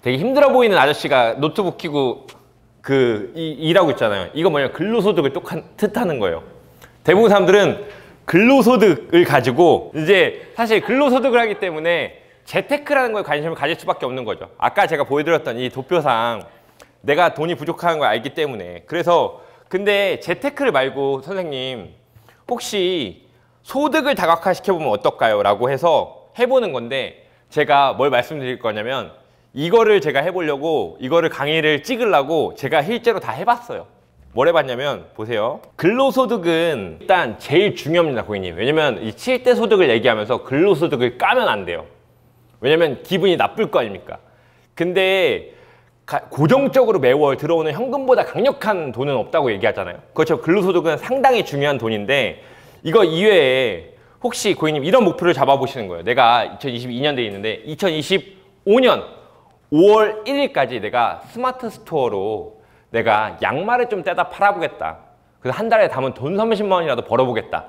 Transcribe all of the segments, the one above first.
되게 힘들어 보이는 아저씨가 노트북 켜고 일하고 있잖아요. 이거 뭐냐, 근로소득을 뜻하는 거예요. 대부분 사람들은 근로소득을 가지고 이제 사실 근로소득을 하기 때문에 재테크라는 거에 관심을 가질 수밖에 없는 거죠. 아까 제가 보여드렸던 이 도표상 내가 돈이 부족한 걸 알기 때문에. 그래서 근데 재테크를 말고 선생님 혹시 소득을 다각화시켜보면 어떨까요? 라고 해서 해보는 건데, 제가 뭘 말씀드릴 거냐면 이거를 제가 해보려고, 이거를 강의를 찍으려고 제가 실제로 다 해봤어요. 뭘 해봤냐면 보세요. 근로소득은 일단 제일 중요합니다, 고객님. 왜냐면 이 7대 소득을 얘기하면서 근로소득을 까면 안 돼요. 왜냐면 기분이 나쁠 거 아닙니까? 근데 고정적으로 매월 들어오는 현금보다 강력한 돈은 없다고 얘기하잖아요. 그렇죠. 근로소득은 상당히 중요한 돈인데, 이거 이외에 혹시 고객님 이런 목표를 잡아보시는 거예요. 내가 2022년도에 있는데 2025년 5월 1일까지 내가 스마트 스토어로 내가 양말을 좀 떼다 팔아보겠다. 그래서 한 달에 담은 돈 30만 원이라도 벌어보겠다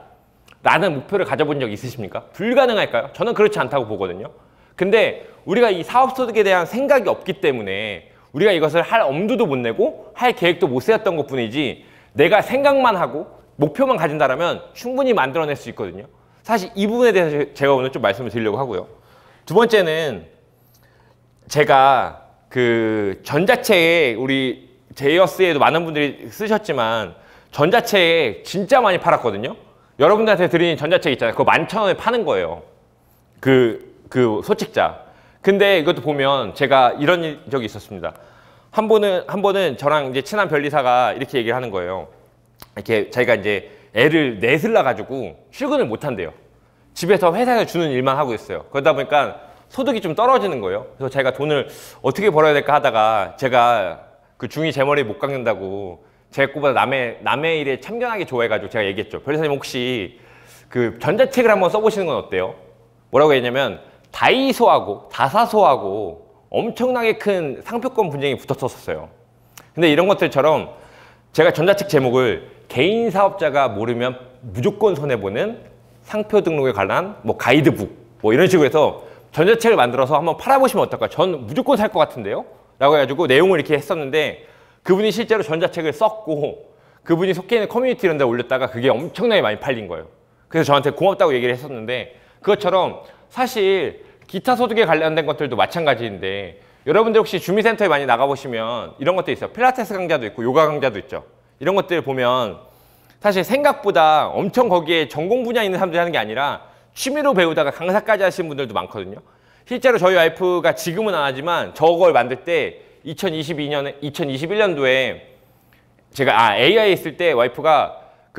라는 목표를 가져본 적 있으십니까? 불가능할까요? 저는 그렇지 않다고 보거든요. 근데 우리가 이 사업소득에 대한 생각이 없기 때문에 우리가 이것을 할 엄두도 못 내고 할 계획도 못 세웠던 것 뿐이지, 내가 생각만 하고 목표만 가진다면 충분히 만들어낼 수 있거든요. 사실 이 부분에 대해서 제가 오늘 좀 말씀을 드리려고 하고요. 두 번째는 제가 전자책, 우리 제이어스에도 많은 분들이 쓰셨지만 전자책 진짜 많이 팔았거든요. 여러분들한테 드린 전자책 있잖아요. 그거 11,000원에 파는 거예요. 소책자. 근데 이것도 보면 제가 이런 적이 있었습니다. 한 번은 저랑 이제 친한 변리사가 이렇게 얘기를 하는 거예요. 이렇게 자기가 이제 애를 넷을 낳아가지고 출근을 못 한대요. 집에서 회사에서 주는 일만 하고 있어요. 그러다 보니까 소득이 좀 떨어지는 거예요. 그래서 자기가 돈을 어떻게 벌어야 될까 하다가, 제가 중이 제 머리에 못 깎는다고 제 것보다 남의 일에 참견하기 좋아해가지고 제가 얘기했죠. 변리사님 혹시 전자책을 한번 써보시는 건 어때요? 뭐라고 했냐면 다이소하고 다사소하고 엄청나게 큰 상표권 분쟁이 붙었었어요. 근데 이런 것들처럼 제가 전자책 제목을 개인 사업자가 모르면 무조건 손해보는 상표 등록에 관한 가이드북 이런 식으로 해서 전자책을 만들어서 한번 팔아보시면 어떨까요? 전 무조건 살 것 같은데요? 라고 해가지고 내용을 이렇게 했었는데, 그분이 실제로 전자책을 썼고 그분이 속해 있는 커뮤니티 이런 데 올렸다가 그게 엄청나게 많이 팔린 거예요. 그래서 저한테 고맙다고 얘기를 했었는데, 그것처럼 사실 기타 소득에 관련된 것들도 마찬가지인데, 여러분들 혹시 주미센터에 많이 나가보시면 이런 것도 있어요. 필라테스 강좌도 있고 요가 강좌도 있죠. 이런 것들 보면 사실 생각보다 엄청 거기에 전공 분야 있는 사람들이 하는 게 아니라 취미로 배우다가 강사까지 하시는 분들도 많거든요. 실제로 저희 와이프가 지금은 안 하지만 저걸 만들 때 2021년도에 제가 AI에 있을 때 와이프가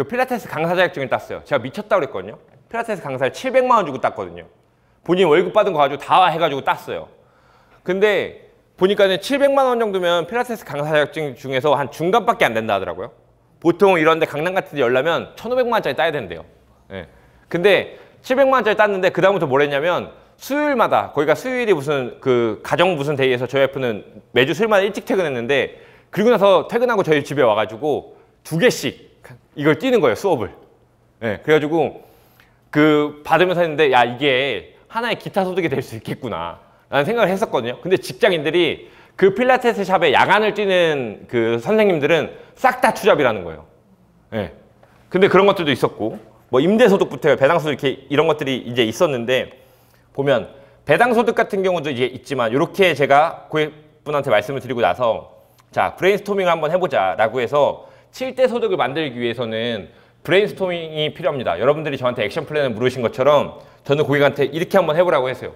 필라테스 강사 자격증을 땄어요. 제가 미쳤다고 그랬거든요. 필라테스 강사를 700만 원 주고 땄거든요. 본인 월급 받은 거 가지고 다 해가지고 땄어요. 근데 보니까는 700만 원 정도면 필라테스 강사 자격증 중에서 한 중간밖에 안 된다 하더라고요. 보통 이런데 강남 같은 데 열려면 1,500만 원짜리 따야 된대요. 네. 근데 700만 원짜리 땄는데 그 다음부터 뭘 했냐면 수요일마다, 거기가 수요일이 무슨 가정 무슨 데이에서 저희 와이프는 매주 수요일마다 일찍 퇴근했는데, 그리고 나서 퇴근하고 저희 집에 와가지고 2개씩 이걸 뛰는 거예요, 수업을. 네. 그래가지고 받으면서 했는데, 야, 이게 하나의 기타 소득이 될 수 있겠구나 라는 생각을 했었거든요. 근데 직장인들이 필라테스 샵에 야간을 뛰는 선생님들은 싹 다 투잡이라는 거예요. 네. 근데 그런 것들도 있었고, 임대소득부터 배당소득 이런 것들이 이제 있었는데, 보면 배당소득 같은 경우도 이제 있지만, 이렇게 제가 고객분한테 말씀을 드리고 나서 자, 브레인스토밍을 한번 해보자 라고 해서 7대 소득을 만들기 위해서는 브레인스토밍이 필요합니다. 여러분들이 저한테 액션 플랜을 물으신 것처럼 저는 고객한테 이렇게 한번 해보라고 했어요.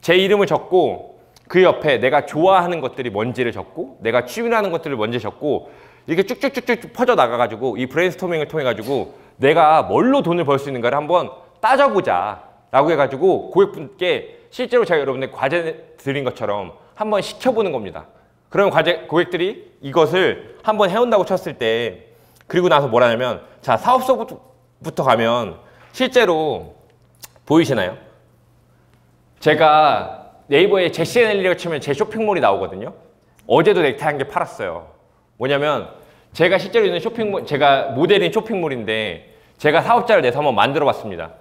제 이름을 적고 그 옆에 내가 좋아하는 것들이 뭔지를 적고 내가 취미라는 것들을 먼저 적고 이렇게 쭉쭉쭉쭉 퍼져 나가가지고 이 브레인스토밍을 통해 가지고 내가 뭘로 돈을 벌 수 있는가를 한번 따져보자 라고 해가지고 고객분께 실제로 제가 여러분들 과제 드린 것처럼 한번 시켜보는 겁니다. 그러면 고객들이 이것을 한번 해온다고 쳤을 때, 그리고 나서 뭐라냐면, 자, 사업소부터 가면 실제로 보이시나요? 제가 네이버에 제시앤엘리를 치면 제 쇼핑몰이 나오거든요. 어제도 넥타이 한 개 팔았어요. 뭐냐면 제가 실제로 있는 쇼핑몰, 제가 모델인 쇼핑몰인데 제가 사업자를 내서 한번 만들어 봤습니다.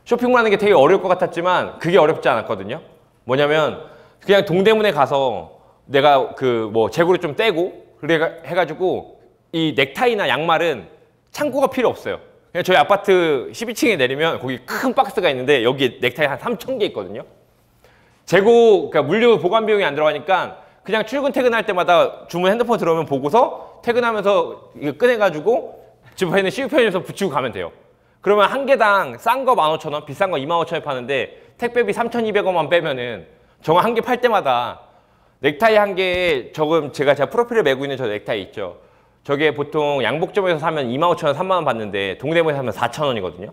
쇼핑몰 하는 게 되게 어려울 것 같았지만 그게 어렵지 않았거든요. 뭐냐면 그냥 동대문에 가서 내가 그 뭐 재고를 좀 떼고 그래 해가지고 이 넥타이나 양말은 창고가 필요 없어요. 그냥 저희 아파트 12층에 내리면 거기 큰 박스가 있는데 여기 넥타이 한 3,000개 있거든요. 재고, 그러니까 물류 보관 비용이 안 들어가니까 그냥 출근 퇴근할 때마다 주문 핸드폰 들어오면 보고서 퇴근하면서 이거 꺼내가지고 집에 있는 CU 편의점에서 붙이고 가면 돼요. 그러면 한 개당 싼 거 15,000원, 비싼 거 25,000원에 파는데 택배비 3,200원만 빼면은 저거 한 개 팔 때마다 넥타이 한 개에 제가 프로필에 메고 있는 저 넥타이 있죠. 저게 보통 양복점에서 사면 25,000원, 30,000원 받는데 동대문에서 사면 4,000원이거든요.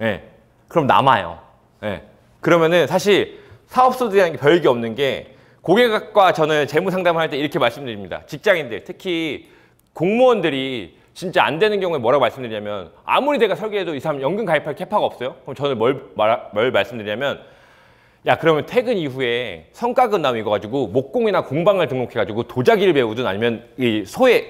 예. 그럼 남아요. 예. 그러면은 사실 사업소득이라는 게 별게 없는 게 고객과 저는 재무 상담을 할 때 이렇게 말씀드립니다. 직장인들, 특히 공무원들이 진짜 안 되는 경우에 뭐라고 말씀드리냐면 아무리 내가 설계해도 이 사람 연금 가입할 캐파가 없어요? 그럼 저는 뭘 말씀드리냐면 야 그러면 퇴근 이후에 성과급 나면 이거 가지고 목공이나 공방을 등록해가지고 도자기를 배우든 아니면 이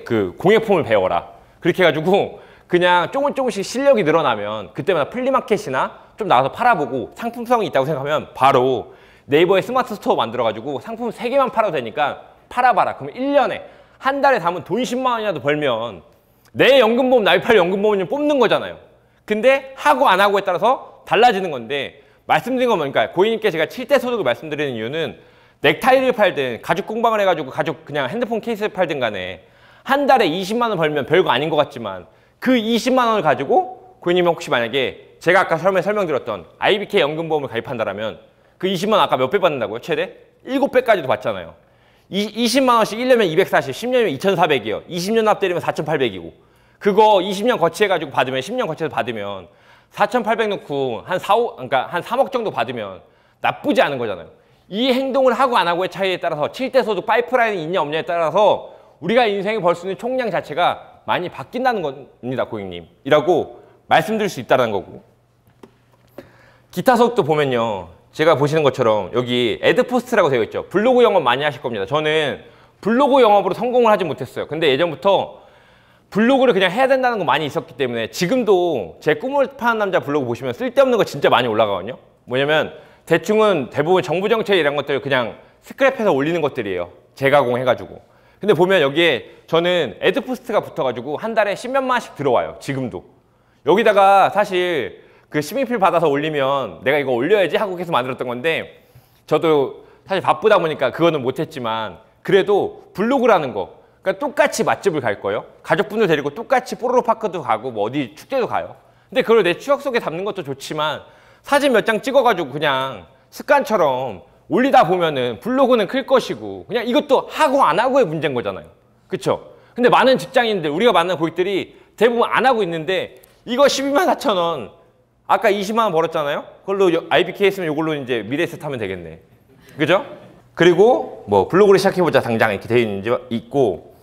그 공예품을 배워라. 그렇게 해가지고 그냥 조금씩 실력이 늘어나면 그때마다 플리마켓이나 좀 나가서 팔아보고 상품성이 있다고 생각하면 바로 네이버에 스마트 스토어 만들어가지고 상품 3개만 팔아도 되니까 팔아봐라. 그럼 1년에 한 달에 담은 돈 10만 원이라도 벌면 내 연금보험 나이팔 연금보험을 뽑는 거잖아요. 근데 하고 안 하고에 따라서 달라지는 건데 말씀드린 건 뭐니까 고객님께 제가 7대 소득을 말씀드리는 이유는 넥타이를 팔든 가죽 공방을 해가지고 가죽 그냥 핸드폰 케이스를 팔든 간에 한 달에 20만 원 벌면 별거 아닌 것 같지만 그 20만 원을 가지고 고객님이 혹시 만약에 제가 아까 설명드렸던 IBK 연금보험을 가입한다라면 그 20만 원 아까 몇 배 받는다고요? 최대? 7배까지도 받잖아요. 20만 원씩 1년이면 240, 10년이면 2,400이요. 20년 납 때리면 4,800이고 그거 20년 거치해가지고 받으면 10년 거치해서 받으면 4,800 넣고 그러니까 한 3억 정도 받으면 나쁘지 않은 거잖아요. 이 행동을 하고 안 하고의 차이에 따라서 7대 소득 파이프라인이 있냐 없냐에 따라서 우리가 인생에 벌 수 있는 총량 자체가 많이 바뀐다는 겁니다, 고객님. 이라고 말씀드릴 수 있다는 거고. 기타 소득도 보면요. 제가 보시는 것처럼 여기 애드포스트라고 되어 있죠. 블로그 영업 많이 하실 겁니다. 저는 블로그 영업으로 성공을 하지 못했어요. 근데 예전부터 블로그를 그냥 해야 된다는 거 많이 있었기 때문에 지금도 제 꿈을 파는 남자 블로그 보시면 쓸데없는 거 진짜 많이 올라가거든요. 뭐냐면 대부분 정부 정책 이런 것들 그냥 스크랩해서 올리는 것들이에요. 재가공해가지고. 근데 보면 여기에 저는 애드포스트가 붙어가지고 한 달에 10몇만 원씩 들어와요. 지금도. 여기다가 사실 그 시민필 받아서 올리면 내가 이거 올려야지 하고 계속 만들었던 건데 저도 사실 바쁘다 보니까 그거는 못했지만 그래도 블로그라는 거 그러니까 똑같이 맛집을 갈 거예요. 가족분들 데리고 똑같이 뽀로로파크도 가고 뭐 어디 축제도 가요. 근데 그걸 내 추억 속에 담는 것도 좋지만 사진 몇 장 찍어가지고 그냥 습관처럼 올리다 보면은 블로그는 클 것이고 그냥 이것도 하고 안 하고의 문제인 거잖아요. 그쵸? 근데 많은 직장인들 우리가 만난 고객들이 대부분 안 하고 있는데 이거 12만 4천 원 아까 20만 원 벌었잖아요. 그걸로 IBK 했으면 이걸로 이제 미래에셋 하면 되겠네. 그죠? 그리고 뭐 블로그를 시작해보자 당장 이렇게 되어 있고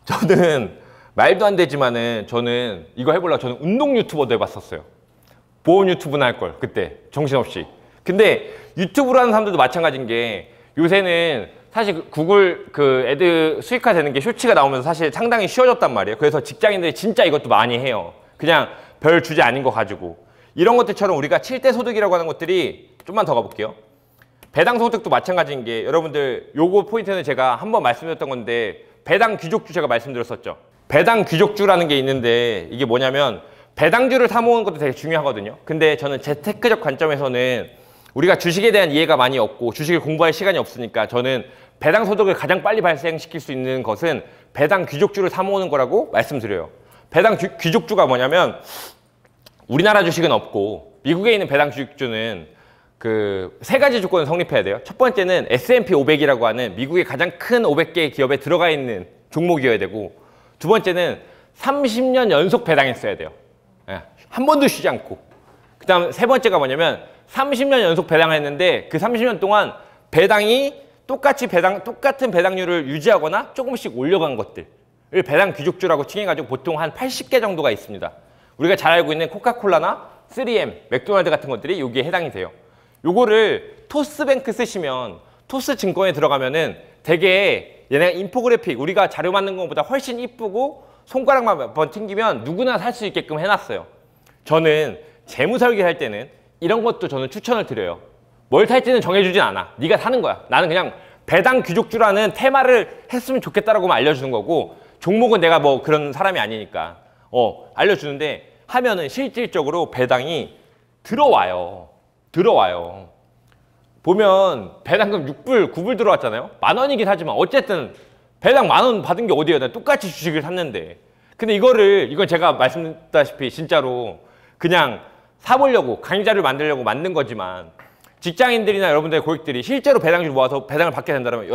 저는 말도 안 되지만은 저는 이거 해보려고 저는 운동 유튜버도 해봤었어요. 보험 유튜브나 할 걸 그때 정신없이. 근데 유튜브로 하는 사람들도 마찬가지인 게 요새는 사실 구글 그 애드 수익화 되는 게 쇼츠가 나오면서 사실 상당히 쉬워졌단 말이에요. 그래서 직장인들이 진짜 이것도 많이 해요. 그냥 별 주제 아닌 거 가지고. 이런 것들처럼 우리가 7대 소득이라고 하는 것들이 좀만 더 가볼게요. 배당 소득도 마찬가지인 게 여러분들 요거 포인트는 제가 한번 말씀드렸던 건데 배당 귀족주 제가 말씀드렸었죠. 배당 귀족주라는 게 있는데 이게 뭐냐면 배당주를 사모으는 것도 되게 중요하거든요. 근데 저는 재테크적 관점에서는 우리가 주식에 대한 이해가 많이 없고 주식을 공부할 시간이 없으니까 저는 배당 소득을 가장 빨리 발생시킬 수 있는 것은 배당 귀족주를 사모으는 거라고 말씀드려요. 배당 귀족주가 뭐냐면 우리나라 주식은 없고 미국에 있는 배당 귀족주는 그 3가지 조건을 성립해야 돼요. 첫 번째는 S&P 500이라고 하는 미국의 가장 큰 500개 기업에 들어가 있는 종목이어야 되고 두 번째는 30년 연속 배당했어야 돼요. 한 번도 쉬지 않고. 그 다음 세 번째가 뭐냐면 30년 연속 배당을 했는데 그 30년 동안 배당이 똑같은 배당률을 유지하거나 조금씩 올려간 것들을 배당 귀족주라고 칭해가지고 보통 한 80개 정도가 있습니다. 우리가 잘 알고 있는 코카콜라나 3M, 맥도날드 같은 것들이 여기에 해당이 돼요. 요거를 토스뱅크 쓰시면 토스증권에 들어가면은 되게 얘네가 인포그래픽 우리가 자료 만든 것보다 훨씬 이쁘고 손가락만 몇 번 튕기면 누구나 살 수 있게끔 해놨어요. 저는 재무 설계할 때는 이런 것도 저는 추천을 드려요. 뭘 살지는 정해주진 않아. 네가 사는 거야. 나는 그냥 배당 귀족주라는 테마를 했으면 좋겠다라고만 알려주는 거고, 종목은 내가 뭐 그런 사람이 아니니까 알려주는데, 하면은 실질적으로 배당이 들어와요. 보면 배당금 6불, 9불 들어왔잖아요. 10,000원이긴 하지만 어쨌든 배당 10,000원 받은 게 어디예요? 내가 똑같이 주식을 샀는데. 근데 이건 제가 말씀드렸다시피 진짜로 그냥 사보려고, 강의자를 만들려고 만든 거지만, 직장인들이나 여러분들의 고객들이 실제로 배당주를 모아서 배당을 받게 된다면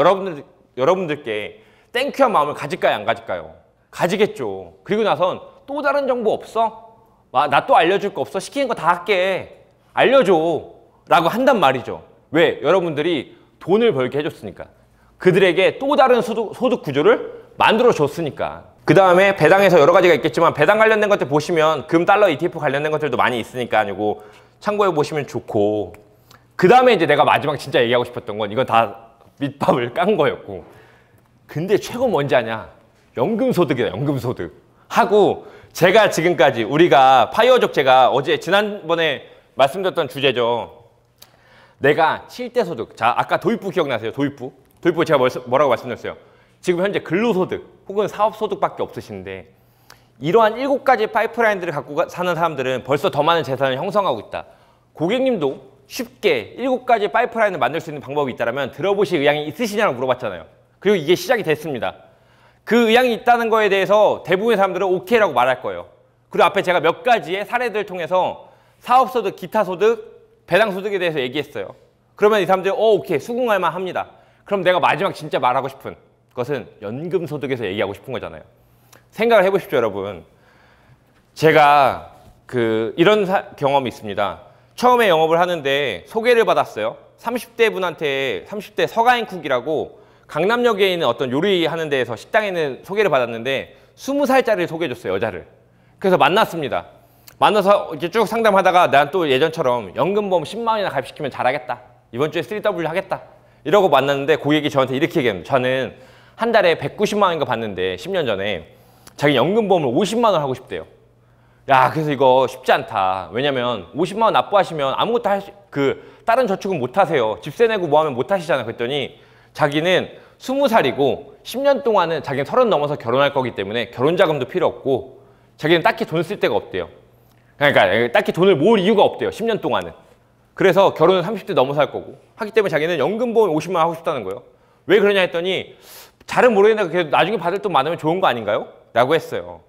여러분들께 땡큐한 마음을 가질까요, 안 가질까요? 가지겠죠. 그리고 나선 또 다른 정보 없어? 나 또 알려줄 거 없어? 시키는 거 다 할게. 알려줘. 라고 한단 말이죠. 왜? 여러분들이 돈을 벌게 해줬으니까. 그들에게 또 다른 소득 구조를 만들어 줬으니까. 그 다음에 배당에서 여러 가지가 있겠지만, 배당 관련된 것들 보시면 금, 달러, ETF 관련된 것들도 많이 있으니까 아니고 참고해 보시면 좋고, 그 다음에 이제 내가 마지막 진짜 얘기하고 싶었던 건, 이건 다 밑밥을 깐 거였고, 근데 최고 뭔지 아냐? 연금소득이다, 연금소득. 하고, 제가 지금까지 우리가 파이어족, 제가 지난번에 말씀드렸던 주제죠. 내가 7대 소득. 자, 아까 도입부 기억나세요? 도입부 제가 뭐라고 말씀드렸어요? 지금 현재 근로소득 혹은 사업소득밖에 없으신데, 이러한 7가지 파이프라인들을 갖고 사는 사람들은 벌써 더 많은 재산을 형성하고 있다. 고객님도 쉽게 7가지 파이프라인을 만들 수 있는 방법이 있다면 들어보실 의향이 있으시냐고 물어봤잖아요. 그리고 이게 시작이 됐습니다. 그 의향이 있다는 거에 대해서 대부분의 사람들은 오케이라고 말할 거예요. 그리고 앞에 제가 몇 가지의 사례들을 통해서 사업소득, 기타소득, 배당소득에 대해서 얘기했어요. 그러면 이 사람들이 오케이, 수긍할 만합니다. 그럼 내가 마지막 진짜 말하고 싶은 것은 연금소득에서 얘기하고 싶은 거잖아요. 생각을 해보십시오, 여러분. 제가 이런 경험이 있습니다. 처음에 영업을 하는데 소개를 받았어요. 30대 분한테, 30대 서가인쿡이라고 강남역에 있는 어떤 요리하는 데에서 식당에 있는 소개를 받았는데 20살짜리를 소개해줬어요, 여자를. 그래서 만났습니다. 만나서 이렇게 쭉 상담하다가 난 또 예전처럼 연금보험 10만 원이나 가입시키면 잘하겠다. 이번 주에 3W 하겠다. 이러고 만났는데 고객이 저한테 이렇게 얘기합니다. 저는 한 달에 190만 원인가 받는데 10년 전에 자기 연금보험을 50만 원 하고 싶대요. 야, 그래서 이거 쉽지 않다. 왜냐면 50만 원 납부하시면 아무것도 다른 저축은 못 하세요. 집세 내고 뭐 하면 못 하시잖아. 그랬더니 자기는 20살이고 10년 동안은 자기는 30 넘어서 결혼할 거기 때문에 결혼자금도 필요 없고 자기는 딱히 돈 쓸 데가 없대요. 그러니까 딱히 돈을 모을 이유가 없대요. 10년 동안은. 그래서 결혼은 30대 넘어서 할 거고 하기 때문에 자기는 연금보험 50만 원 하고 싶다는 거예요. 왜 그러냐 했더니 잘은 모르겠는데 그래도 나중에 받을 돈 많으면 좋은 거 아닌가요? 라고 했어요.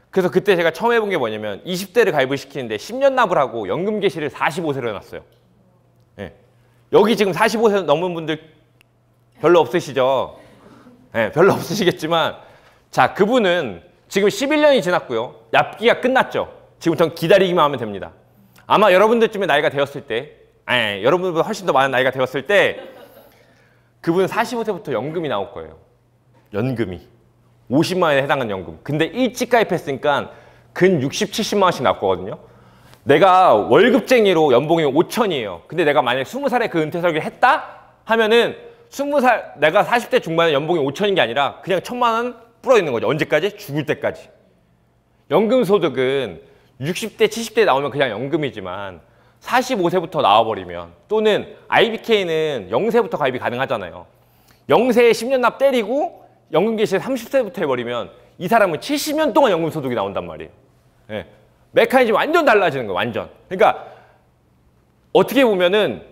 그래서 그때 제가 처음 해본 게 뭐냐면 20대를 가입을 시키는데 10년 납을 하고 연금 개시를 45세로 해놨어요. 네. 여기 지금 45세 넘은 분들 별로 없으시죠? 네, 별로 없으시겠지만 자, 그분은 지금 11년이 지났고요. 납기가 끝났죠. 지금부터 기다리기만 하면 됩니다. 아마 여러분들쯤에 나이가 되었을 때 여러분들보다 훨씬 더 많은 나이가 되었을 때 그분 45세부터 연금이 나올 거예요. 연금이 50만 원에 해당하는 연금. 근데 일찍 가입했으니까 근 60, 70만 원씩 나올 거거든요. 내가 월급쟁이로 연봉이 5천이에요. 근데 내가 만약에 20살에 그 은퇴 설계를 했다 하면은 20살 내가 40대 중반에 연봉이 5천인 게 아니라 그냥 1,000만 원 불어 있는 거죠. 언제까지? 죽을 때까지. 연금 소득은 60대, 70대 나오면 그냥 연금이지만 45세부터 나와버리면 또는 IBK는 0세부터 가입이 가능하잖아요. 0세에 10년 납 때리고 연금 개시를 30세부터 해버리면 이 사람은 70년 동안 연금 소득이 나온단 말이에요. 네. 메커니즘이 완전 달라지는 거예요. 완전. 그러니까 어떻게 보면은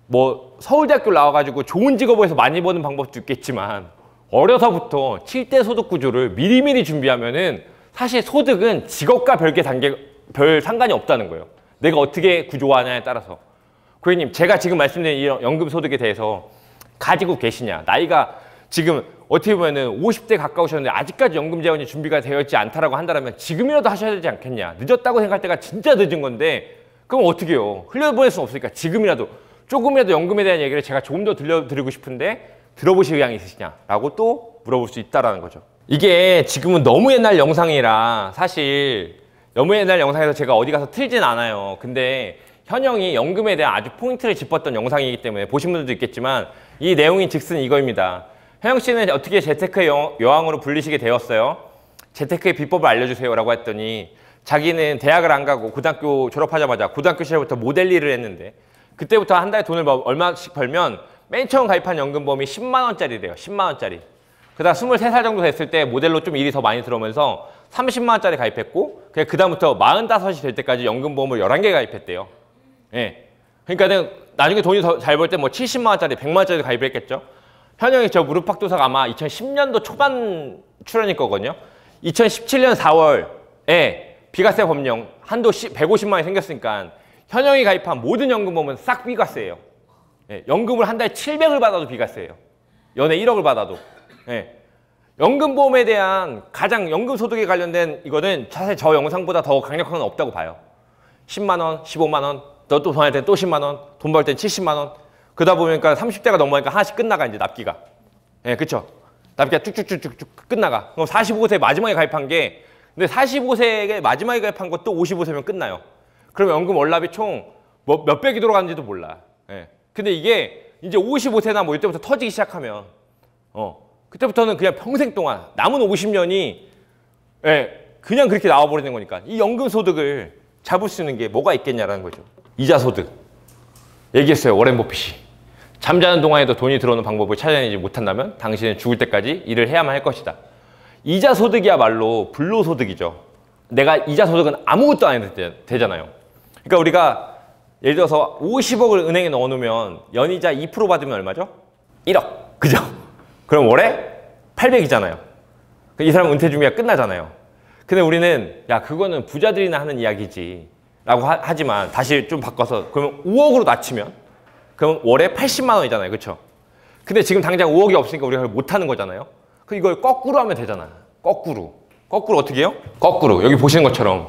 뭐 서울대학교 나와가지고 좋은 직업을 해서 많이 버는 방법도 있겠지만 어려서부터 7대 소득 구조를 미리미리 준비하면은 사실 소득은 직업과 별 상관이 없다는 거예요. 내가 어떻게 구조하냐에 따라서. 고객님, 제가 지금 말씀드린 이 연금 소득에 대해서 가지고 계시냐, 나이가 지금 어떻게 보면은 50대 가까우셨는데 아직까지 연금 재원이 준비가 되어 있지 않다라고 한다면 지금이라도 하셔야 되지 않겠냐. 늦었다고 생각할 때가 진짜 늦은 건데 그럼 어떻게 해요? 흘려보낼 수는 없으니까 지금이라도 조금이라도 연금에 대한 얘기를 제가 조금 더 들려드리고 싶은데 들어보실 의향이 있으시냐라고 또 물어볼 수 있다라는 거죠. 이게 지금은 너무 옛날 영상이라 사실 너무 옛날 영상에서 제가 어디 가서 틀진 않아요. 근데 현영이 연금에 대한 아주 포인트를 짚었던 영상이기 때문에 보신 분들도 있겠지만 이 내용이 즉슨 이거입니다. 현영 씨는 어떻게 재테크의 여왕으로 불리시게 되었어요? 재테크의 비법을 알려주세요 라고 했더니 자기는 대학을 안 가고 고등학교 졸업하자마자 고등학교 시절부터 모델 일을 했는데 그때부터 한 달에 돈을 얼마씩 벌면 맨 처음 가입한 연금보험이 10만 원짜리래요. 10만 원짜리. 그다음 23살 정도 됐을 때 모델로 좀 일이 더 많이 들어오면서 30만 원짜리 가입했고 그 다음부터 45이 될 때까지 연금보험을 11개 가입했대요. 예. 그러니까는 나중에 돈이 더 잘 벌 때 뭐 70만 원짜리, 100만 원짜리 가입을 했겠죠. 현영이 저 무릎팍도사가 아마 2010년도 초반 출연일 거거든요. 2017년 4월에 비과세 법령 한도 150만 원이 생겼으니까 현영이 가입한 모든 연금보험은 싹 비과세예요. 예. 연금을 한 달에 700을 받아도 비과세예요. 연에 1억을 받아도. 예. 연금보험에 대한 가장 연금소득에 관련된 이거는 사실 저 영상보다 더 강력한 건 없다고 봐요. 10만 원, 15만 원, 또 돈 할 땐 또 10만 원, 돈 벌 땐 70만 원. 그러다 보니까 30대가 넘어가니까 하나씩 끝나가 이제 납기가. 예, 그쵸? 납기가 쭉쭉쭉쭉 끝나가. 그럼 45세 마지막에 가입한 게 근데 45세에 마지막에 가입한 것도 55세면 끝나요. 그러면 연금 월납이 총 몇백이 들어가는지도 몰라. 예. 근데 이게 이제 55세나 뭐 이때부터 터지기 시작하면 그때부터는 그냥 평생 동안 남은 50년이 예, 그냥 그렇게 나와버리는 거니까 이 연금소득을 잡을 수 있는 게 뭐가 있겠냐라는 거죠. 이자소득. 얘기했어요. 워렌 버핏이. 잠자는 동안에도 돈이 들어오는 방법을 찾아내지 못한다면 당신은 죽을 때까지 일을 해야만 할 것이다. 이자소득이야말로 불로소득이죠. 내가 이자소득은 아무것도 안 해도 되잖아요. 그러니까 우리가 예를 들어서 50억을 은행에 넣어놓으면 연이자 2% 받으면 얼마죠? 1억. 그죠? 그럼 월에 800이잖아요. 이 사람은 은퇴 준비가 끝나잖아요. 근데 우리는 야 그거는 부자들이나 하는 이야기지 라고 하지만 다시 좀 바꿔서 그러면 5억으로 낮추면 그럼 월에 80만 원이잖아요. 그렇죠? 근데 지금 당장 5억이 없으니까 우리가 그걸 못하는 거잖아요. 그럼 이걸 거꾸로 하면 되잖아. 거꾸로. 거꾸로 어떻게 해요? 거꾸로. 여기 보시는 것처럼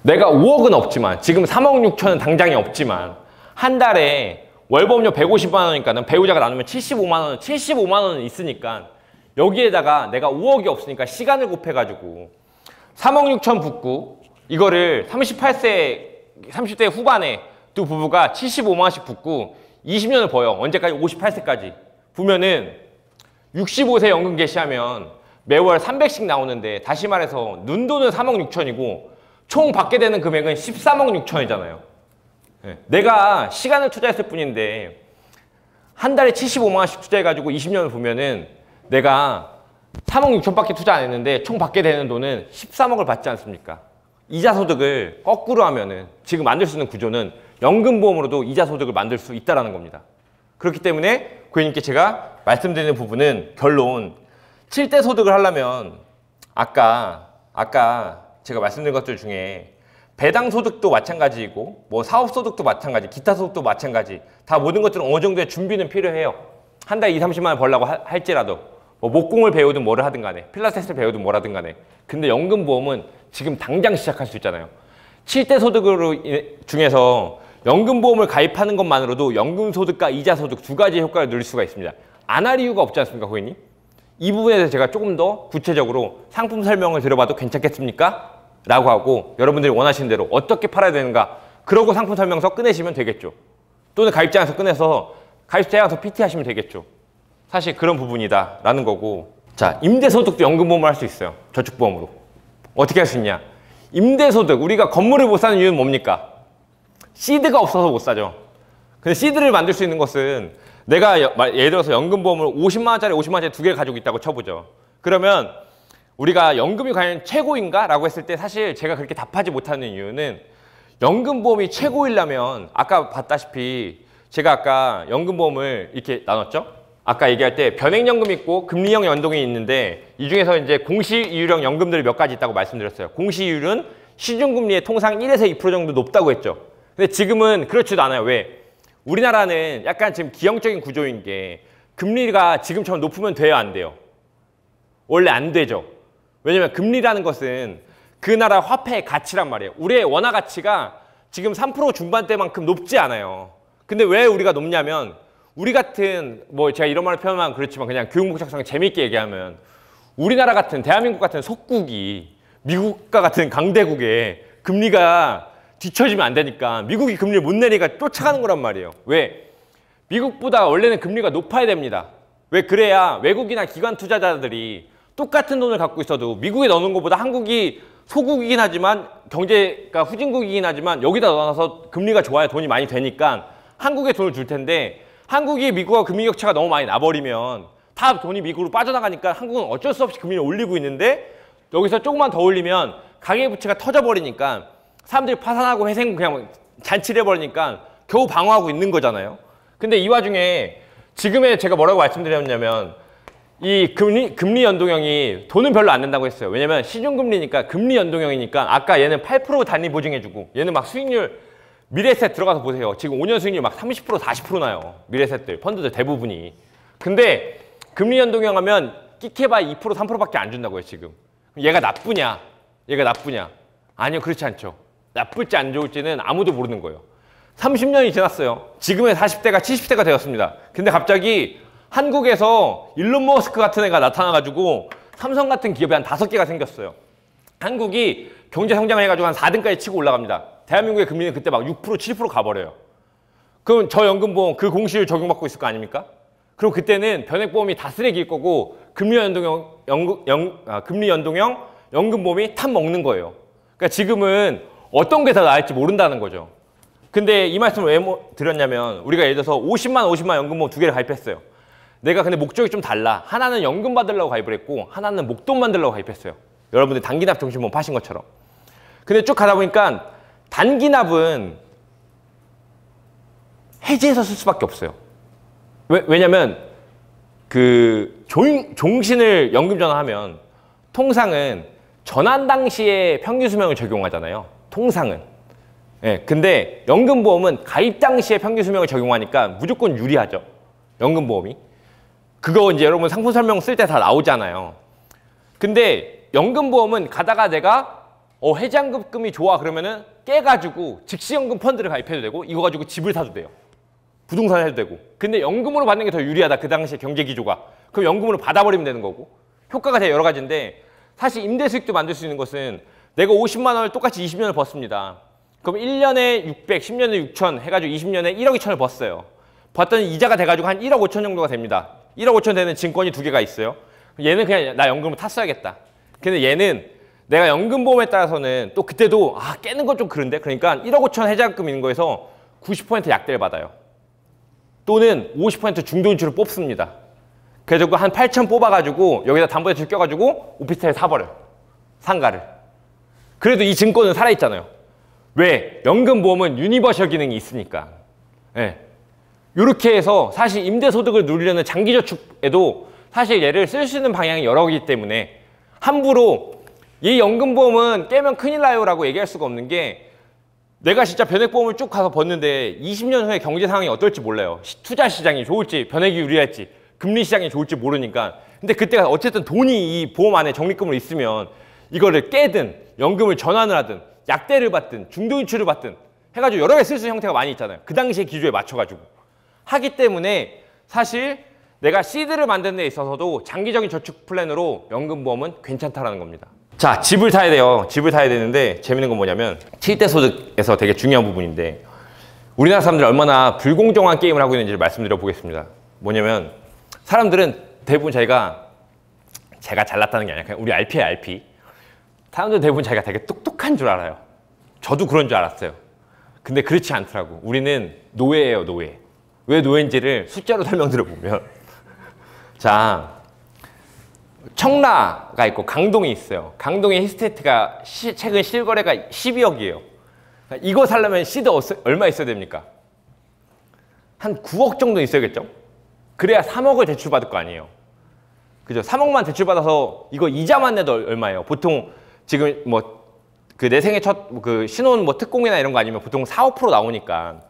내가 5억은 없지만 지금 3억 6천은 당장에 없지만 한 달에 월보험료 150만 원이니까는 배우자가 나누면 75만 원은 있으니까 여기에다가 내가 5억이 없으니까 시간을 곱해가지고 3억 6천 붓고 이거를 30대 후반에 두 부부가 75만 원씩 붓고 20년을 버요. 언제까지? 58세까지. 부면은 65세 연금 개시하면 매월 300씩 나오는데 다시 말해서 눈돈은 3억 6천이고 총 받게 되는 금액은 13억 6천이잖아요. 네. 내가 시간을 투자했을 뿐인데 한 달에 75만 원씩 투자해가지고 20년을 보면은 내가 3억 6천밖에 투자 안 했는데 총 받게 되는 돈은 13억을 받지 않습니까? 이자소득을 거꾸로 하면은 지금 만들 수 있는 구조는 연금보험으로도 이자소득을 만들 수 있다는 겁니다. 그렇기 때문에 고객님께 제가 말씀드리는 부분은 결론 7대 소득을 하려면 아까 제가 말씀드린 것들 중에 배당소득도 마찬가지이고 뭐 사업소득도 마찬가지, 기타소득도 마찬가지 다 모든 것들은 어느 정도의 준비는 필요해요. 한 달에 2, 30만 원 벌려고 할지라도 뭐 목공을 배우든 뭐를 하든 간에 필라테스를 배우든 뭐라든 간에 근데 연금보험은 지금 당장 시작할 수 있잖아요. 7대 소득으로 중에서 연금보험을 가입하는 것만으로도 연금소득과 이자소득 두 가지의 효과를 누릴 수가 있습니다. 안 할 이유가 없지 않습니까, 고객님? 이 부분에 대해서 제가 조금 더 구체적으로 상품 설명을 드려봐도 괜찮겠습니까? 라고 하고 여러분들이 원하시는 대로 어떻게 팔아야 되는가 그러고 상품 설명서 꺼내시면 되겠죠. 또는 가입자에서 꺼내서 가입자에 가서 PT 하시면 되겠죠. 사실 그런 부분이다 라는 거고 자 임대소득도 연금보험을 할 수 있어요. 저축보험으로. 어떻게 할 수 있냐. 임대소득 우리가 건물을 못 사는 이유는 뭡니까? 시드가 없어서 못 사죠. 근데 시드를 만들 수 있는 것은 내가 예를 들어서 연금보험을 50만 원짜리 두 개를 가지고 있다고 쳐보죠. 그러면 우리가 연금이 과연 최고인가? 라고 했을 때 사실 제가 그렇게 답하지 못하는 이유는 연금보험이 최고이려면 아까 봤다시피 제가 아까 연금보험을 이렇게 나눴죠? 아까 얘기할 때 변액연금 있고 금리형 연동이 있는데 이 중에서 이제 공시이율형 연금들이 몇 가지 있다고 말씀드렸어요. 공시이율은 시중금리의 통상 1에서 2% 정도 높다고 했죠. 근데 지금은 그렇지도 않아요. 왜? 우리나라는 약간 지금 기형적인 구조인 게 금리가 지금처럼 높으면 돼요, 안 돼요? 원래 안 되죠. 왜냐면 금리라는 것은 그 나라 화폐의 가치란 말이에요. 우리의 원화 가치가 지금 3% 중반대만큼 높지 않아요. 근데 왜 우리가 높냐면 우리 같은 뭐 제가 이런 말을 표현하면 그렇지만 그냥 교육목적상 재미있게 얘기하면 우리나라 같은 대한민국 같은 속국이 미국과 같은 강대국에 금리가 뒤처지면 안 되니까 미국이 금리를 못 내니까 쫓아가는 거란 말이에요. 왜? 미국보다 원래는 금리가 높아야 됩니다. 왜? 그래야 외국이나 기관 투자자들이 똑같은 돈을 갖고 있어도 미국에 넣는 것보다 한국이 소국이긴 하지만 경제가 후진국이긴 하지만 여기다 넣어놔서 금리가 좋아야 돈이 많이 되니까 한국에 돈을 줄 텐데 한국이 미국과 금리 격차가 너무 많이 나버리면 다 돈이 미국으로 빠져나가니까 한국은 어쩔 수 없이 금리를 올리고 있는데 여기서 조금만 더 올리면 가계부채가 터져버리니까 사람들이 파산하고 회생 그냥 잔치를 해버리니까 겨우 방어하고 있는 거잖아요. 근데 이 와중에 지금의 제가 뭐라고 말씀드렸냐면 이 금리 연동형이 돈은 별로 안 낸다고 했어요. 왜냐면 시중금리니까 금리 연동형이니까 아까 얘는 8% 단위 보증해주고 얘는 막 수익률 미래에셋 들어가서 보세요. 지금 5년 수익률 막 30% 40% 나요. 미래에셋들 펀드들 대부분이. 근데 금리 연동형 하면 끼케봐 2% 3%밖에 안 준다고요 지금. 얘가 나쁘냐? 얘가 나쁘냐? 아니요 그렇지 않죠. 나쁠지 안 좋을지는 아무도 모르는 거예요. 30년이 지났어요. 지금의 40대가 70대가 되었습니다. 근데 갑자기 한국에서 일론 머스크 같은 애가 나타나가지고 삼성 같은 기업이 한 5개가 생겼어요. 한국이 경제 성장을 해가지고 한 4등까지 치고 올라갑니다. 대한민국의 금리는 그때 막 6% 7% 가버려요. 그럼 저 연금보험 그 공시를 적용받고 있을 거 아닙니까? 그럼 그때는 변액보험이 다 쓰레기일 거고 금리 연동형 연금보험이 탑 먹는 거예요. 그러니까 지금은 어떤 게 더 나을지 모른다는 거죠. 근데 이 말씀을 왜 드렸냐면 우리가 예를 들어서 50만 연금보험 2개를 가입했어요. 내가 근데 목적이 좀 달라. 하나는 연금 받으려고 가입을 했고 하나는 목돈 만들려고 가입했어요. 여러분들 단기납 정신보험 파신 것처럼. 근데 쭉 가다 보니까 단기납은 해지해서 쓸 수밖에 없어요. 왜냐면 그 종신을 연금 전환하면 통상은 전환 당시에 평균 수명을 적용하잖아요. 통상은. 예, 근데 연금보험은 가입 당시에 평균 수명을 적용하니까 무조건 유리하죠. 연금보험이. 그거 이제 여러분 상품 설명 쓸 때 다 나오잖아요. 근데 연금보험은 가다가 내가 해지환급금이 좋아 그러면은 깨가지고 즉시연금 펀드를 가입해도 되고 이거 가지고 집을 사도 돼요. 부동산 해도 되고. 근데 연금으로 받는 게 더 유리하다. 그 당시에 경제 기조가. 그럼 연금으로 받아버리면 되는 거고. 효과가 되게 여러 가지인데 사실 임대 수익도 만들 수 있는 것은 내가 50만 원을 똑같이 20년을 벌습니다. 그럼 1년에 600, 10년에 6천 해가지고 20년에 1억 2천을 벌었어요. 벌었더니 이자가 돼가지고 한 1억 5천 정도가 됩니다. 1억 5천 되는 증권이 2개가 있어요. 얘는 그냥 나 연금을 탔어야겠다. 근데 얘는 내가 연금보험에 따라서는 또 그때도 깨는 건 좀 그런데 그러니까 1억 5천 해지환급 있는 거에서 90% 약대를 받아요. 또는 50% 중도인출을 뽑습니다. 그래서 한 8천 뽑아가지고 여기다 담보대출 껴가지고 오피스텔 사버려요. 상가를. 그래도 이 증권은 살아있잖아요. 왜? 연금보험은 유니버셜 기능이 있으니까. 예. 이렇게 해서 사실 임대소득을 누리려는 장기저축에도 사실 얘를 쓸 수 있는 방향이 여러 개이기 때문에 함부로 이 연금보험은 깨면 큰일 나요 라고 얘기할 수가 없는 게 내가 진짜 변액보험을 쭉 가서 벗는데 20년 후에 경제 상황이 어떨지 몰라요. 투자 시장이 좋을지 변액이 유리할지 금리 시장이 좋을지 모르니까. 근데 그때가 어쨌든 돈이 이 보험 안에 적립금으로 있으면 이거를 깨든 연금을 전환을 하든 약대를 받든 중도인출을 받든 해가지고 여러 개 쓸 수 있는 형태가 많이 있잖아요. 그 당시의 기조에 맞춰가지고 하기 때문에 사실 내가 시드를 만드는 데 있어서도 장기적인 저축 플랜으로 연금보험은 괜찮다라는 겁니다. 자, 집을 사야 돼요. 집을 사야 되는데 재밌는 건 뭐냐면 7대 소득에서 되게 중요한 부분인데 우리나라 사람들이 얼마나 불공정한 게임을 하고 있는지를 말씀드려 보겠습니다. 뭐냐면 사람들은 대부분 제가 잘났다는 게 아니라 그냥 우리 RP야 RP. 사람들 대부분 자기가 되게 똑똑한 줄 알아요. 저도 그런 줄 알았어요. 근데 그렇지 않더라고. 우리는 노예예요, 노예. 왜 노예인지를 숫자로 설명드려보면 자, 청라가 있고 강동이 있어요. 강동의 히스테이트가 최근 실거래가 12억이에요. 이거 살려면 시드 얼마 있어야 됩니까? 한 9억 정도 있어야겠죠? 그래야 3억을 대출받을 거 아니에요. 그죠? 3억만 대출받아서 이거 이자만 내도 얼마예요? 보통 지금 뭐 그 내 생애 첫 그 신혼 뭐 특공이나 이런 거 아니면 보통 4, 5% 나오니까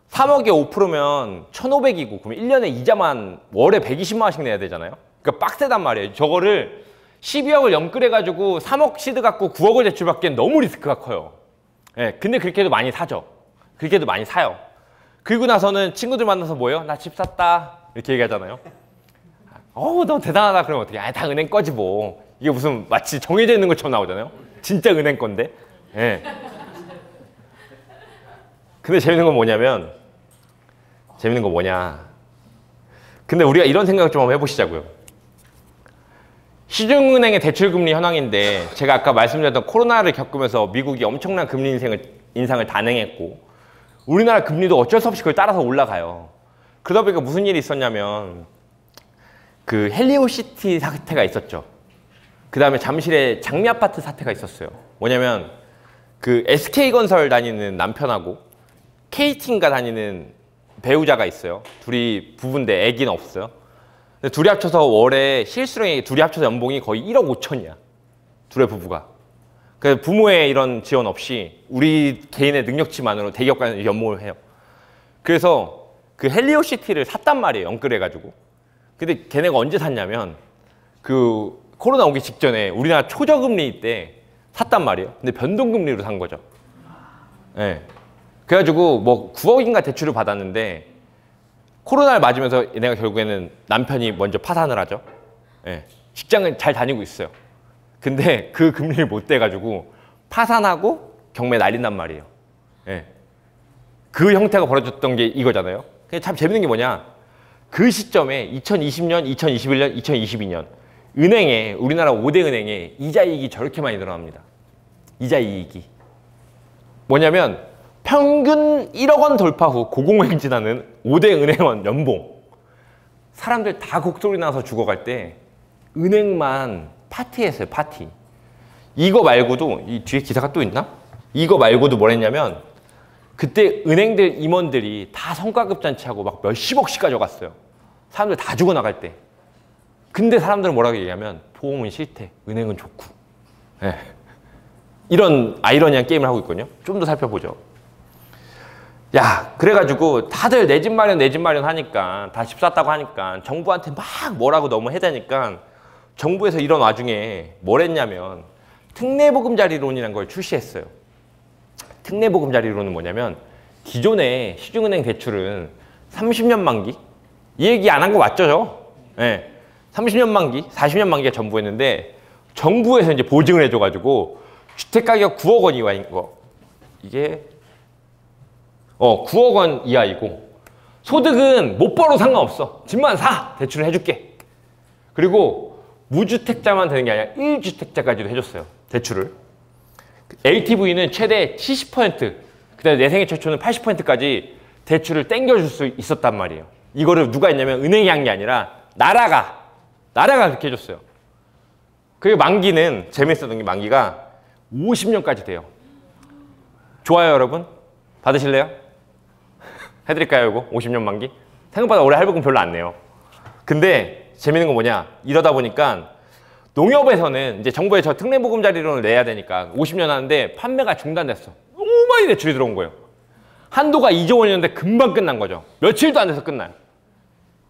3억에 5%면 1,500이고 그러면 1년에 이자만 월에 120만 원씩 내야 되잖아요. 그러니까 빡세단 말이에요. 저거를 12억을 연끌해가지고 3억 시드 갖고 9억을 대출받기엔 너무 리스크가 커요. 예, 근데 그렇게 해도 많이 사죠. 그렇게 해도 많이 사요. 그리고 나서는 친구들 만나서 뭐예요? 나 집 샀다. 이렇게 얘기하잖아요. 너 대단하다. 그러면 어떻게? 다 은행 거지 뭐. 이게 무슨 마치 정해져 있는 것처럼 나오잖아요. 진짜 은행 건데. 예. 근데 재밌는 건 뭐냐. 근데 우리가 이런 생각을 좀 한번 해보시자고요. 시중은행의 대출금리 현황인데 제가 아까 말씀드렸던 코로나를 겪으면서 미국이 엄청난 금리 인상을 단행했고 우리나라 금리도 어쩔 수 없이 그걸 따라서 올라가요. 그러다 보니까 무슨 일이 있었냐면 그 헬리오시티 사태가 있었죠. 그 다음에 잠실에 장미아파트 사태가 있었어요. 뭐냐면 그 SK건설 다니는 남편하고 KT인가 다니는 배우자가 있어요. 둘이 부부인데 애기는 없어요. 근데 둘이 합쳐서 월에 실수령이 둘이 합쳐서 연봉이 거의 1억 5천이야. 둘의 부부가. 그 부모의 이런 지원 없이 우리 개인의 능력치만으로 대기업과 연봉을 해요. 그래서 그 헬리오시티를 샀단 말이에요. 연끌해가지고. 근데 걔네가 언제 샀냐면 그 코로나 오기 직전에 우리나라 초저금리 때 샀단 말이에요. 근데 변동금리로 산 거죠. 네. 그래가지고 뭐 9억인가 대출을 받았는데 코로나를 맞으면서 얘네가 결국에는 남편이 먼저 파산을 하죠. 네. 직장을 잘 다니고 있어요. 근데 그 금리를 못 떼가지고 파산하고 경매 날린단 말이에요. 네. 그 형태가 벌어졌던 게 이거잖아요. 근데 참 재밌는 게 뭐냐. 그 시점에 2020년, 2021년, 2022년 은행에 우리나라 5대 은행에 이자 이익이 저렇게 많이 늘어납니다. 이자 이익이. 뭐냐면 평균 1억 원 돌파 후 고공행진하는 5대 은행원 연봉. 사람들 다 곡소리 나서 죽어갈 때 은행만 파티했어요. 파티. 이거 말고도 이 뒤에 기사가 또 있나? 이거 말고도 뭘 했냐면 그때 은행들 임원들이 다 성과급 잔치하고 막 몇십억씩 가져갔어요. 사람들 다 죽어나갈 때. 근데 사람들은 뭐라고 얘기하면 보험은 싫대. 은행은 좋고. 네. 이런 아이러니한 게임을 하고 있거든요. 좀 더 살펴보죠. 야, 그래가지고 다들 내 집 마련, 내 집 마련 하니까 다 집 샀다고 하니까 정부한테 막 뭐라고 너무 해대니까 정부에서 이런 와중에 뭘 했냐면 특례보금자리론이라는 걸 출시했어요. 특례보금자리론은 뭐냐면 기존의 시중은행 대출은 30년 만기? 이 얘기 안 한 거 맞죠? 저? 네. 30년 만기, 40년 만기가 전부였는데 정부에서 이제 보증을 해줘가지고 주택가격 9억 원 이하인 거 이게 9억 원 이하이고 소득은 못 벌어도 상관없어. 집만 사! 대출을 해줄게. 그리고 무주택자만 되는 게 아니라 1주택자까지도 해줬어요. 대출을. LTV는 최대 70%, 그다음에 내 생애 최초는 80%까지 대출을 땡겨줄 수 있었단 말이에요. 이거를 누가 했냐면 은행이 한 게 아니라 나라가 그렇게 해줬어요. 그리고 만기는 재밌었던 게 만기가 50년까지 돼요. 좋아요, 여러분? 받으실래요? 해드릴까요, 이거? 50년 만기? 생각보다 올해 할부금 별로 안 내요. 근데 재밌는 건 뭐냐? 이러다 보니까 농협에서는 이제 정부에 저 특례보금자리론을 내야 되니까 50년 하는데 판매가 중단됐어. 너무 많이 대출이 들어온 거예요. 한도가 2조 원이었는데 금방 끝난 거죠. 며칠도 안 돼서 끝나요.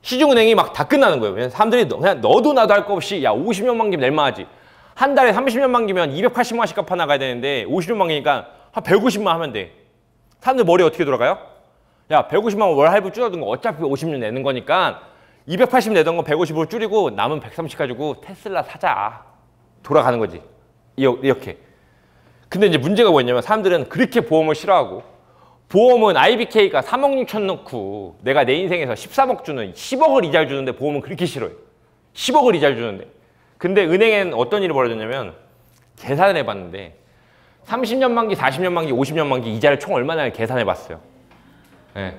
시중은행이 막 다 끝나는 거예요. 왜냐면 사람들이 그냥 너도 나도 할 거 없이 야 50년 만기면 낼만 하지. 한 달에 30년 만기면 280만 원씩 갚아 나가야 되는데 50년 만기니까 한 150만 하면 돼. 사람들 머리 어떻게 돌아가요? 야 150만 원 월 할부 줄어든 거 어차피 50년 내는 거니까 280 내던 거 150으로 줄이고 남은 130 가지고 테슬라 사자. 돌아가는 거지. 이렇게. 근데 이제 문제가 뭐였냐면 사람들은 그렇게 보험을 싫어하고 보험은 IBK가 3억 6천 넣고 내가 내 인생에서 13억 주는 10억을 이자를 주는데 보험은 그렇게 싫어요. 10억을 이자를 주는데. 근데 은행엔 어떤 일이 벌어졌냐면 계산을 해봤는데 30년 만기, 40년 만기, 50년 만기 이자를 총 얼마나 계산해 봤어요. 네.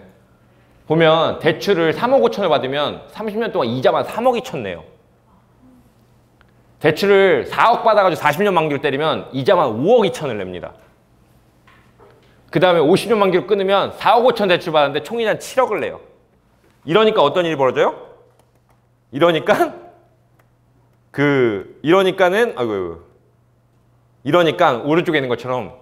보면 대출을 3억 5천을 받으면 30년 동안 이자만 3억 2천 내요. 대출을 4억 받아가지고 40년 만기로 때리면 이자만 5억 2천을 냅니다. 그 다음에 50년 만기로 끊으면 4억 5천 대출 받았는데 총이자 7억을 내요. 이러니까 어떤 일이 벌어져요? 이러니까 오른쪽에 있는 것처럼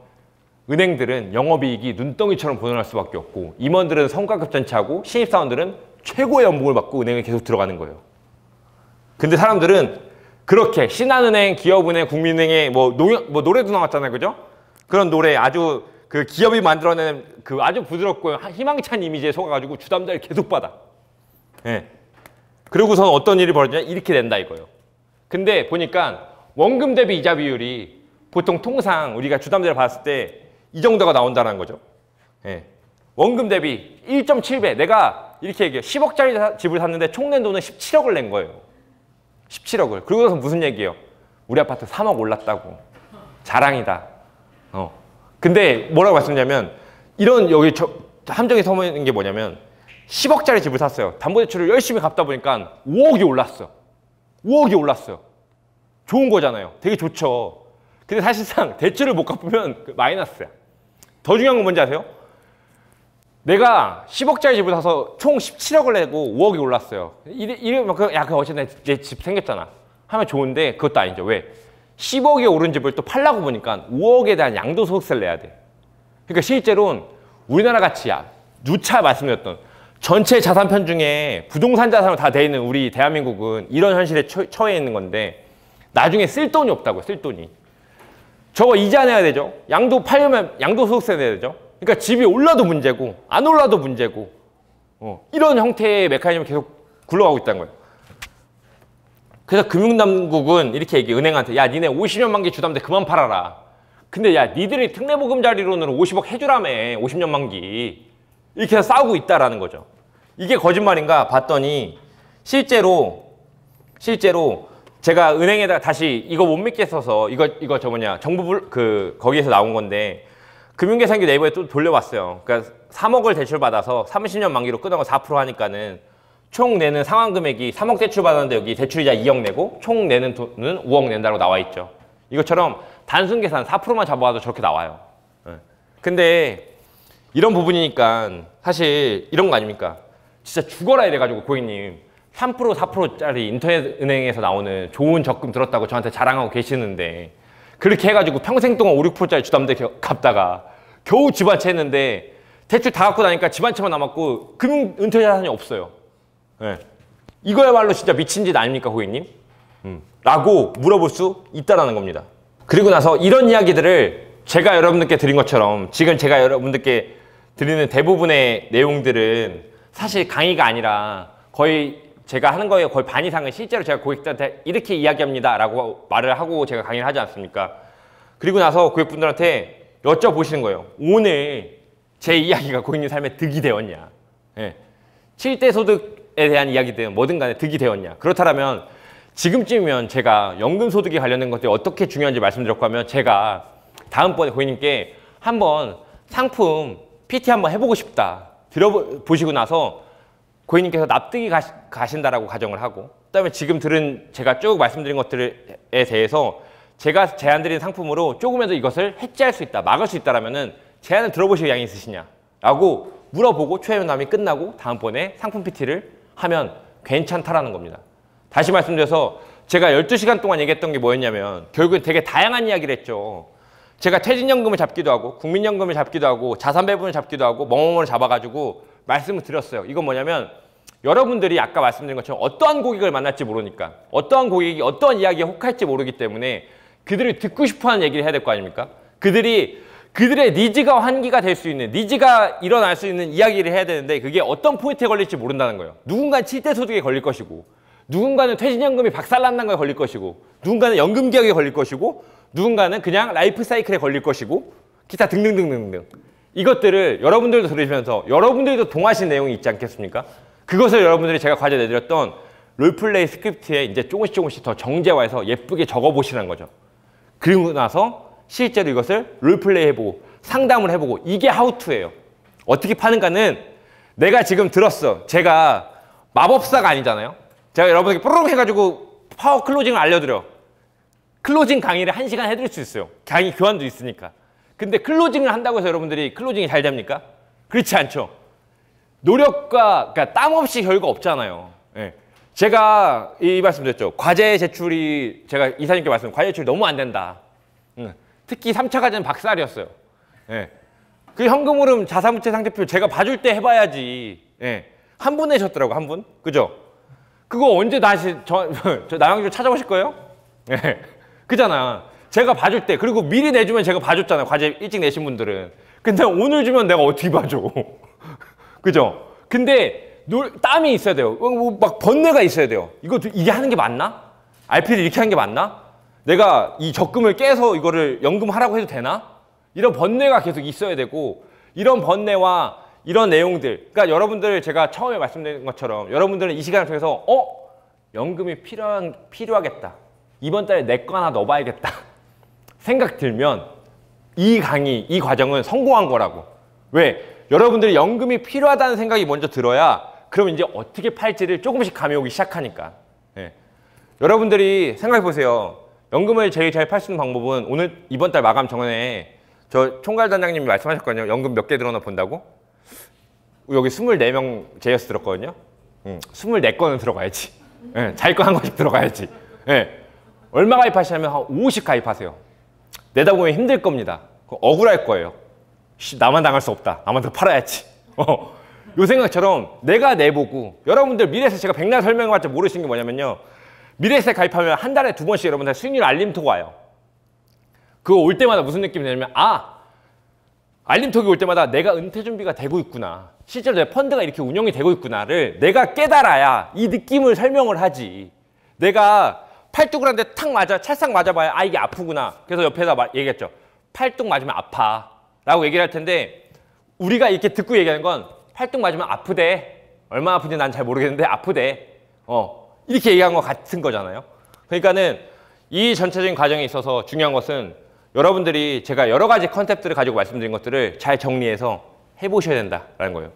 은행들은 영업이익이 눈덩이처럼 보존할 수밖에 없고 임원들은 성과급 잔치하고 신입사원들은 최고의 연봉을 받고 은행에 계속 들어가는 거예요. 근데 사람들은 그렇게 신한은행, 기업은행, 국민은행에 뭐 노래도 나왔잖아요. 그죠? 그런 노래 아주 그 기업이 만들어낸 그 아주 부드럽고 희망찬 이미지에 속아가지고 주담대를 계속 받아. 예. 그러고선 어떤 일이 벌어지냐? 이렇게 된다 이거예요. 근데 보니까 원금 대비 이자 비율이 보통 통상 우리가 주담대를 받았을 때 이 정도가 나온다는 거죠. 예. 원금 대비 1.7배. 내가 이렇게 얘기해요. 10억짜리 집을 샀는데 총 낸 돈은 17억을 낸 거예요. 17억을. 그러고 나서 무슨 얘기예요? 우리 아파트 3억 올랐다고. 자랑이다. 근데 뭐라고 말씀드리냐면 이런 여기 함정에 서있는 게 뭐냐면 10억짜리 집을 샀어요. 담보대출을 열심히 갚다 보니까 5억이 올랐어. 5억이 올랐어요. 좋은 거잖아요. 되게 좋죠. 근데 사실상 대출을 못 갚으면 마이너스야. 더 중요한 건 뭔지 아세요? 내가 10억짜리 집을 사서 총 17억을 내고 5억이 올랐어요. 이러면 야, 그 어쨌든 내 집 생겼잖아. 하면 좋은데 그것도 아니죠. 왜? 10억에 오른 집을 또 팔라고 보니까 5억에 대한 양도소득세를 내야 돼. 그러니까 실제로는 우리나라 같이 누차 말씀드렸던 전체 자산 편중에 부동산 자산으로 다 돼 있는 우리 대한민국은 이런 현실에 처해 있는 건데 나중에 쓸 돈이 없다고요. 쓸 돈이. 저거 이자 내야 되죠. 양도 팔려면 양도소득세 내야 되죠. 그러니까 집이 올라도 문제고 안 올라도 문제고 이런 형태의 메커니즘이 계속 굴러가고 있다는 거예요. 그래서 금융당국은 이렇게 얘기해. 은행한테 야 니네 50년 만기 주담대 그만 팔아라. 근데 야 니들이 특례보금자리로는 50억 해주라며 50년 만기. 이렇게 해서 싸우고 있다라는 거죠. 이게 거짓말인가 봤더니 실제로 제가 은행에다가 다시 이거 못 믿겠어서 이거 저 뭐냐 정부 거기에서 나온 건데 금융계산기 네이버에 또 돌려봤어요. 그러니까 3억을 대출받아서 30년 만기로 끊어서 4% 하니까는 총 내는 상환 금액이 3억 대출 받았는데 여기 대출이자 2억 내고 총 내는 돈은 5억 낸다고 나와 있죠. 이것처럼 단순 계산 4%만 잡아와도 저렇게 나와요. 근데 이런 부분이니까 사실 이런 거 아닙니까? 진짜 죽어라 이래가지고 고객님 3% 4%짜리 인터넷 은행에서 나오는 좋은 적금 들었다고 저한테 자랑하고 계시는데 그렇게 해가지고 평생 동안 5, 6%짜리 주담대 갚다가 겨우 집 한 채 했는데 대출 다 갚고 나니까 집 한 채만 남았고 금융 은퇴 자산이 없어요. 네. 이거야말로 진짜 미친 짓 아닙니까 고객님? 라고 물어볼 수 있다는 겁니다. 그리고 나서 이런 이야기들을 제가 여러분들께 드린 것처럼 지금 제가 여러분들께 드리는 대부분의 내용들은 사실 강의가 아니라 거의 제가 하는 거에 거의 반 이상은 실제로 제가 고객들한테 이렇게 이야기합니다 라고 말을 하고 제가 강의를 하지 않습니까? 그리고 나서 고객분들한테 여쭤보시는 거예요. 오늘 제 이야기가 고객님 삶에 득이 되었냐? 네. 7대 소득에 대한 이야기든 뭐든 간에 득이 되었냐? 그렇다면 지금쯤이면 제가 연금소득에 관련된 것들이 어떻게 중요한지 말씀드렸고 하면 제가 다음번에 고객님께 한번 상품 PT 한번 해보고 싶다. 들어보시고 나서 고객님께서 납득이 가신다라고 가정을 하고 그다음에 지금 들은 제가 쭉 말씀드린 것들에 대해서 제가 제안드린 상품으로 조금이라도 이것을 해지할 수 있다, 막을 수 있다라면은 제안을 들어보실 양이 있으시냐? 라고 물어보고 최면담이 끝나고 다음번에 상품 PT를 하면 괜찮다라는 겁니다. 다시 말씀드려서 제가 12시간 동안 얘기했던 게 뭐였냐면 결국엔 되게 다양한 이야기를 했죠. 제가 퇴직연금을 잡기도 하고 국민연금을 잡기도 하고 자산 배분을 잡기도 하고 뭐뭐를 잡아가지고 말씀을 드렸어요. 이건 뭐냐면 여러분들이 아까 말씀드린 것처럼 어떠한 고객을 만날지 모르니까 어떠한 고객이 어떠한 이야기에 혹할지 모르기 때문에 그들이 듣고 싶어하는 얘기를 해야 될 거 아닙니까? 그들의 니즈가 환기가 될 수 있는 니즈가 일어날 수 있는 이야기를 해야 되는데 그게 어떤 포인트에 걸릴지 모른다는 거예요. 누군가는 7대 소득에 걸릴 것이고 누군가는 퇴직연금이 박살난다는 거에 걸릴 것이고 누군가는 연금개혁에 걸릴 것이고 누군가는 그냥 라이프 사이클에 걸릴 것이고 기타 등등등등등 이것들을 여러분들도 들으시면서 여러분들도 동하신 내용이 있지 않겠습니까? 그것을 여러분들이 제가 과제 내드렸던 롤플레이 스크립트에 이제 조금씩 더 정제화해서 예쁘게 적어보시라는 거죠. 그리고 나서 실제로 이것을 롤플레이 해보고 상담을 해보고 이게 하우투예요. 어떻게 파는가는 내가 지금 들었어. 제가 마법사가 아니잖아요. 제가 여러분에게 뽀록 해가지고 파워 클로징을 알려드려. 클로징 강의를 1시간 해드릴 수 있어요. 강의 교환도 있으니까. 근데 클로징을 한다고 해서 여러분들이 클로징이 잘 됩니까? 그렇지 않죠. 노력과 그러니까 땀 없이 결과 없잖아요. 예. 제가 이 말씀 드렸죠. 과제 제출이 제가 이사님께 말씀 과제 제출이 너무 안 된다. 특히 3차 과제는 박살이었어요. 예. 그 현금 흐름 자산부채 상태표 제가 봐줄 때 해봐야지. 예. 한 분 내셨더라고 한 분. 그죠? 그거 언제 다시 저 남양주 찾아오실 거예요? 예. 그잖아. 제가 봐줄 때 그리고 미리 내주면 제가 봐줬잖아요. 과제 일찍 내신 분들은. 근데 오늘 주면 내가 어떻게 봐줘? 그죠? 근데 땀이 있어야 돼요. 막 번뇌가 있어야 돼요. 이게 하는 게 맞나? RP를 이렇게 하는 게 맞나? 내가 이 적금을 깨서 이거를 연금하라고 해도 되나? 이런 번뇌가 계속 있어야 되고 이런 번뇌와 이런 내용들 그러니까 여러분들 제가 처음에 말씀드린 것처럼 여러분들은 이 시간을 통해서 연금이 필요하겠다. 이번 달에 내 거 하나 넣어봐야겠다. 생각 들면 이 강의, 이 과정은 성공한 거라고. 왜? 여러분들이 연금이 필요하다는 생각이 먼저 들어야 그럼 이제 어떻게 팔지를 조금씩 감이 오기 시작하니까. 예. 여러분들이 생각해 보세요. 연금을 제일 잘 팔 수 있는 방법은 오늘 이번 달 마감 전에 저 총괄단장님이 말씀하셨거든요. 연금 몇 개 들어나 본다고? 여기 24명 제이어스 들었거든요. 24건은 들어가야지. 예, 자기 거 한 건씩 들어가야지. 예. 얼마 가입하시냐면 한 50 가입하세요. 내다 보면 힘들 겁니다. 억울할 거예요. 나만 당할 수 없다. 나만 더 팔아야지. 요 생각처럼 내가 내보고 여러분들 미래에서 제가 백날 설명해봤자 모르시는 게 뭐냐면요. 미래에서 가입하면 한 달에 2번씩 여러분들 수익률 알림톡 와요. 그거 올 때마다 무슨 느낌이 드냐면 알림톡이 올 때마다 내가 은퇴 준비가 되고 있구나. 실제로 내 펀드가 이렇게 운영이 되고 있구나를 내가 깨달아야 이 느낌을 설명을 하지. 내가 팔뚝을 한데 탁 맞아, 찰싹 맞아봐야 이게 아프구나. 그래서 옆에다 얘기했죠. 팔뚝 맞으면 아파 라고 얘기를 할 텐데 우리가 이렇게 듣고 얘기하는 건 팔뚝 맞으면 아프대. 얼마나 아픈지 난 잘 모르겠는데 아프대. 이렇게 얘기한 거 같은 거잖아요. 그러니까는 이 전체적인 과정에 있어서 중요한 것은 여러분들이 제가 여러 가지 컨셉들을 가지고 말씀드린 것들을 잘 정리해서 해보셔야 된다라는 거예요.